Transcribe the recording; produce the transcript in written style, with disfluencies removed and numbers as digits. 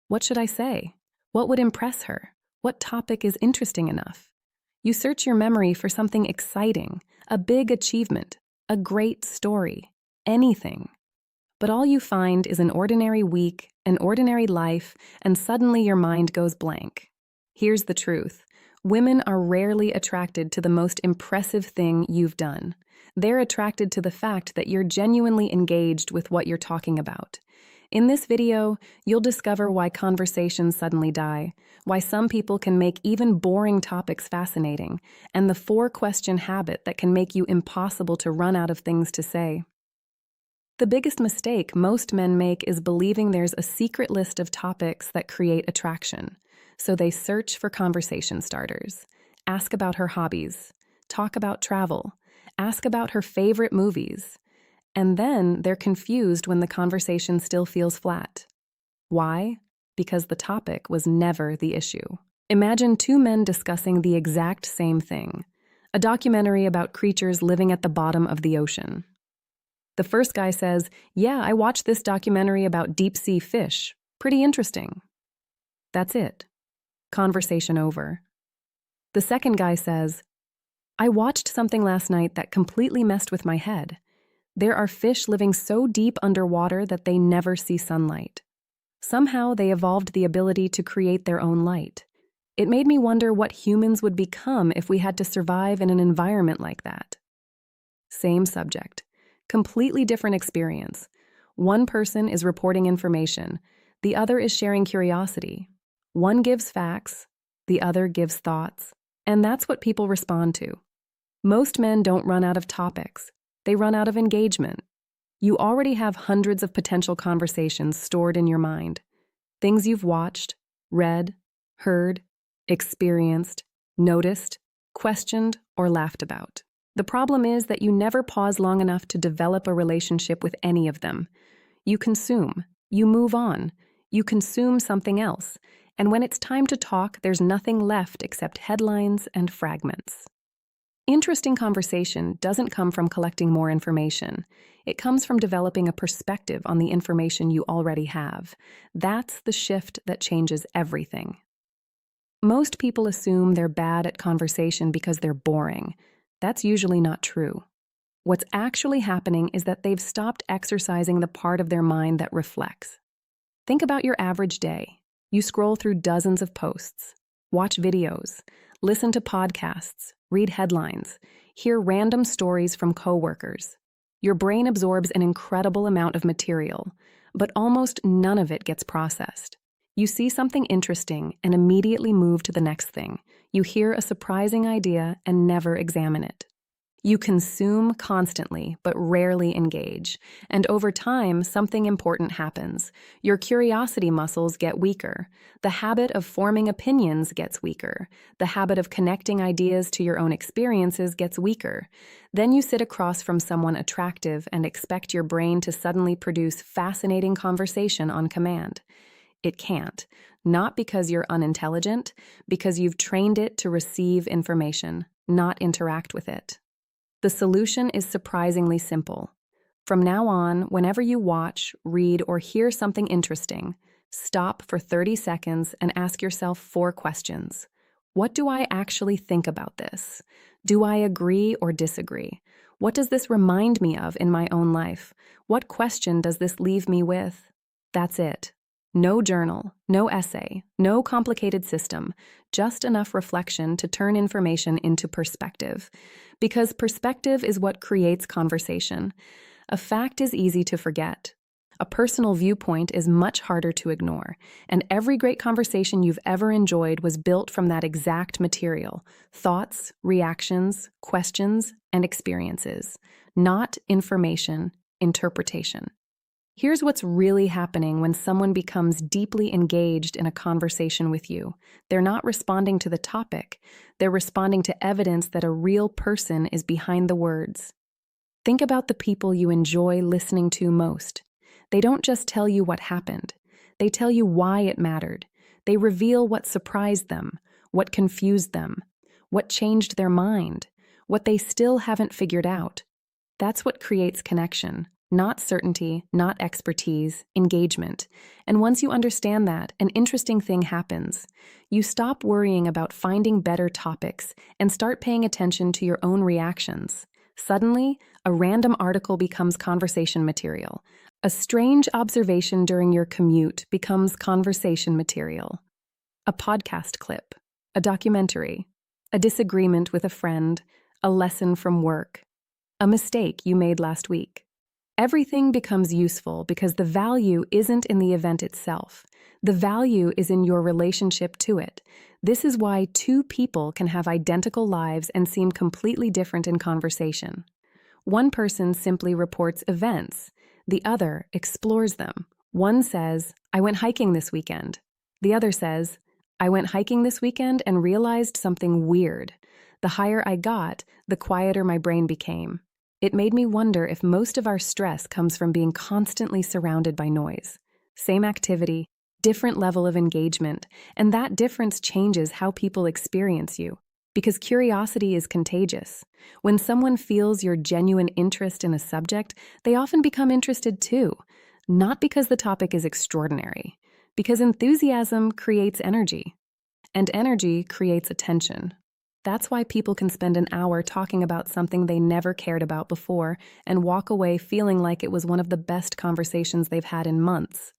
What should I say? What would impress her? What topic is interesting enough? You search your memory for something exciting, a big achievement, a great story, anything. But all you find is an ordinary week, an ordinary life, and suddenly your mind goes blank. Here's the truth. Women are rarely attracted to the most impressive thing you've done. They're attracted to the fact that you're genuinely engaged with what you're talking about. In this video, you'll discover why conversations suddenly die, why some people can make even boring topics fascinating, and the 4-question habit that can make you impossible to run out of things to say. The biggest mistake most men make is believing there's a secret list of topics that create attraction. So they search for conversation starters, ask about her hobbies, talk about travel, ask about her favorite movies, and then they're confused when the conversation still feels flat. Why? Because the topic was never the issue. Imagine 2 men discussing the exact same thing, a documentary about creatures living at the bottom of the ocean. The first guy says, "Yeah, I watched this documentary about deep-sea fish. Pretty interesting." That's it. Conversation over. The second guy says, "I watched something last night that completely messed with my head. There are fish living so deep underwater that they never see sunlight. Somehow they evolved the ability to create their own light. It made me wonder what humans would become if we had to survive in an environment like that." Same subject. Completely different experience. One person is reporting information, the other is sharing curiosity. One gives facts, the other gives thoughts, and that's what people respond to. Most men don't run out of topics, they run out of engagement. You already have hundreds of potential conversations stored in your mind. Things you've watched, read, heard, experienced, noticed, questioned, or laughed about. The problem is that you never pause long enough to develop a relationship with any of them. You consume, you move on, you consume something else, and when it's time to talk, there's nothing left except headlines and fragments. Interesting conversation doesn't come from collecting more information. It comes from developing a perspective on the information you already have. That's the shift that changes everything. Most people assume they're bad at conversation because they're boring. That's usually not true. What's actually happening is that they've stopped exercising the part of their mind that reflects. Think about your average day. You scroll through dozens of posts, watch videos, listen to podcasts, read headlines, hear random stories from coworkers. Your brain absorbs an incredible amount of material, but almost none of it gets processed. You see something interesting and immediately move to the next thing. You hear a surprising idea and never examine it. You consume constantly, but rarely engage. And over time, something important happens. Your curiosity muscles get weaker. The habit of forming opinions gets weaker. The habit of connecting ideas to your own experiences gets weaker. Then you sit across from someone attractive and expect your brain to suddenly produce fascinating conversation on command. It can't. Not because you're unintelligent, because you've trained it to receive information, not interact with it. The solution is surprisingly simple. From now on, whenever you watch, read, or hear something interesting, stop for 30 seconds and ask yourself 4 questions. What do I actually think about this? Do I agree or disagree? What does this remind me of in my own life? What question does this leave me with? That's it. No journal, no essay, no complicated system, just enough reflection to turn information into perspective. Because perspective is what creates conversation. A fact is easy to forget. A personal viewpoint is much harder to ignore, and every great conversation you've ever enjoyed was built from that exact material: thoughts, reactions, questions, and experiences, not information, interpretation. Here's what's really happening when someone becomes deeply engaged in a conversation with you. They're not responding to the topic. They're responding to evidence that a real person is behind the words. Think about the people you enjoy listening to most. They don't just tell you what happened. They tell you why it mattered. They reveal what surprised them, what confused them, what changed their mind, what they still haven't figured out. That's what creates connection. Not certainty, not expertise, engagement. And once you understand that, an interesting thing happens. You stop worrying about finding better topics and start paying attention to your own reactions. Suddenly, a random article becomes conversation material. A strange observation during your commute becomes conversation material. A podcast clip, a documentary, a disagreement with a friend, a lesson from work, a mistake you made last week. Everything becomes useful because the value isn't in the event itself. The value is in your relationship to it. This is why two people can have identical lives and seem completely different in conversation. One person simply reports events. The other explores them. One says, "I went hiking this weekend." The other says, "I went hiking this weekend and realized something weird. The higher I got, the quieter my brain became. It made me wonder if most of our stress comes from being constantly surrounded by noise. Same activity, different level of engagement, and that difference changes how people experience you. Because curiosity is contagious. When someone feels your genuine interest in a subject, they often become interested too. Not because the topic is extraordinary, because enthusiasm creates energy, and energy creates attention. That's why people can spend an hour talking about something they never cared about before and walk away feeling like it was one of the best conversations they've had in months.